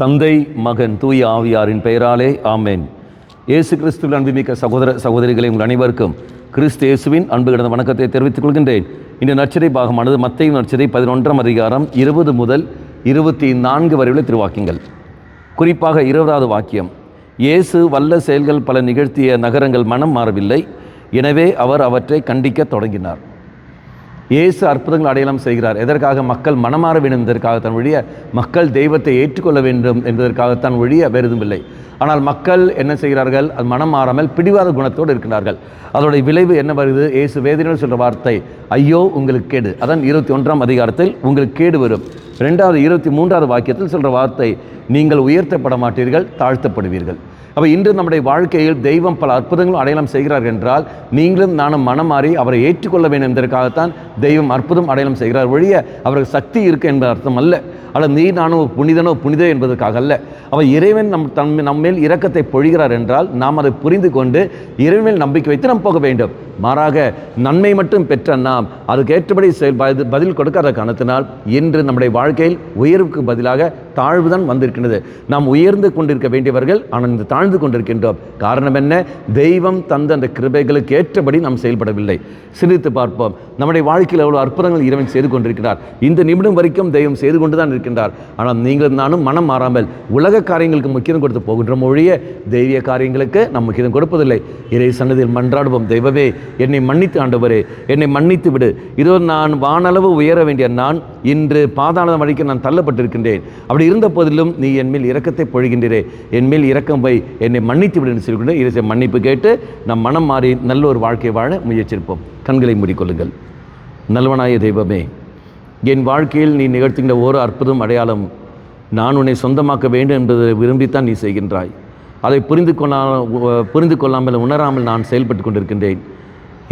தந்தை, மகன், தூய ஆவியாரின் பெயராலே ஆமேன். இயேசு கிறிஸ்துவின் அன்புமிக்க சகோதர சகோதரிகளை உங்கள் அனைவருக்கும் கிறிஸ்து இயேசுவின் அன்பு கிடந்த வணக்கத்தை தெரிவித்துக் கொள்கின்றேன். இந்த நற்செய்தி பாகமானது மத்தேயு நற்செய்தி 11ஆம் அதிகாரம் 20 முதல் 24 வரை உள்ள திருவாக்கியங்கள். குறிப்பாக 20வது வாக்கியம், இயேசு வல்ல செயல்கள் பல நிகழ்த்திய நகரங்கள் மனம் மாறவில்லை, எனவே அவர் அவற்றை கண்டிக்க தொடங்கினார். இயேசு அற்புதங்கள் அடையாளம் செய்கிறார். எதற்காக? மக்கள் மனமாற வேண்டும் என்பதற்காகத்தான் ஒழிய, மக்கள் தெய்வத்தை ஏற்றுக்கொள்ள வேண்டும் என்பதற்காகத்தான் ஒழிய வேறுதும் இல்லை. ஆனால் மக்கள் என்ன செய்கிறார்கள்? அது மனம் மாறாமல் பிடிவாத குணத்தோடு இருக்கிறார்கள். அதோடைய விளைவு என்ன வருது? இயேசு வேதனையோடு சொல்கிற வார்த்தை, ஐயோ உங்களுக்கு கேடு. அதான் 21ஆம் அதிகாரத்தில் உங்களுக்கு கேடு வரும். 23வது வாக்கியத்தில் சொல்கிற வார்த்தை, நீங்கள் உயர்த்தப்பட மாட்டீர்கள், தாழ்த்தப்படுவீர்கள். அப்போ இன்று நம்முடைய வாழ்க்கையில் தெய்வம் பல அற்புதங்களும் அடையாளம் செய்கிறார் என்றால், நீங்களும் நானும் மனம் மாறி அவரை ஏற்றுக்கொள்ள வேண்டும் என்பதற்காகத்தான் தெய்வம் அற்புதம் அடையாளம் செய்கிறார் ஒழிய அவருக்கு சக்தி இருக்கு என்பது அர்த்தம் அல்ல. அல்லது நீ நானும் புனிதனோ புனிதே என்பதற்காக அல்ல. அவர் இறைவன் நம்மேல் இரக்கத்தை பொழிகிறார் என்றால் நாம் அதை புரிந்து கொண்டு இறைவன் நம்பிக்கை வைத்து நாம் போக வேண்டும். மாறாக நன்மை மட்டும் பெற்ற நாம் அதுக்கு ஏற்றபடி பதில் கொடுக்காத காரணத்தினால் இன்று நம்முடைய வாழ்க்கையில் உயர்வுக்கு பதிலாக தாழ்வு தான் வந்திருக்கின்றது. நாம் உயர்ந்து கொண்டிருக்க வேண்டியவர்கள், ஆனால் இந்த தாழ்ந்து கொண்டிருக்கின்றோம். காரணம் என்ன? தெய்வம் தந்த அந்த கிருபைகளுக்கு ஏற்றபடி நாம் செயல்படவில்லை. சிந்தித்து பார்ப்போம். நம்முடைய வாழ்க்கையில் எவ்வளவு அற்புதங்கள் இறைவன் செய்து கொண்டிருக்கிறார். இந்த நிமிடம் வரைக்கும் தெய்வம் செய்து கொண்டு தான் இருக்கின்றார். ஆனால் நீங்களும் நானும் மனம் மாறாமல் உலக காரியங்களுக்கு முக்கியம் கொடுத்து போகின்ற மொழிய தெய்வீக காரியங்களுக்கு நாம் முக்கியம் கொடுப்பதில்லை. இறை சன்னதியில் மன்றாடுவோம். தெய்வமே, என்னை மன்னித்து ஆண்டவரே, என்னை மன்னித்து விடு. இதோ நான் வானளவு உயர வேண்டிய நான் இன்று பாதாள வழிக்கு நான் தள்ளப்பட்டிருக்கின்றேன். அப்படி இருந்த போதிலும் நீ என் மேல் இரக்கத்தை பொழிகின்றே, என் மேல் இரக்கம் வை, என்னை மன்னித்து விடு என்று சொல்லிக்கொண்டு இறை மன்னிப்பு கேட்டு நம் மனம் மாறி நல்ல ஒரு வாழ்க்கை வாழ முயற்சிப்போம். கண்களை மூடிக்கொள்ளுங்கள். நல்லவனாய தெய்வமே, என் வாழ்க்கையில் நீ நிகழ்த்துகின்ற ஒரு அற்புதம் அடையாளம் நான் உன்னை சொந்தமாக்க வேண்டும் என்பதை விரும்பித்தான் நீ செய்கின்றாய். அதை புரிந்து கொள்ளாமல் உணராமல் நான் செயல்பட்டு கொண்டிருக்கின்றேன்.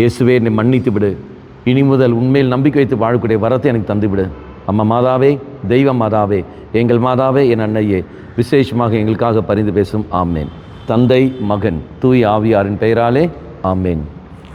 இயேசுவே, என்னை மன்னித்து விடு. இனி முதல் உண்மையில் நம்பிக்கை வைத்து வாழக்கூடிய வரத்தை எனக்கு தந்துவிடு. அம்மா மாதாவே, தெய்வ மாதாவே, எங்கள் மாதாவே, என் அன்னையே, விசேஷமாக எங்களுக்காக பரிந்து பேசும். ஆமேன். தந்தை, மகன், தூய ஆவியாரின் பெயராலே ஆமேன்.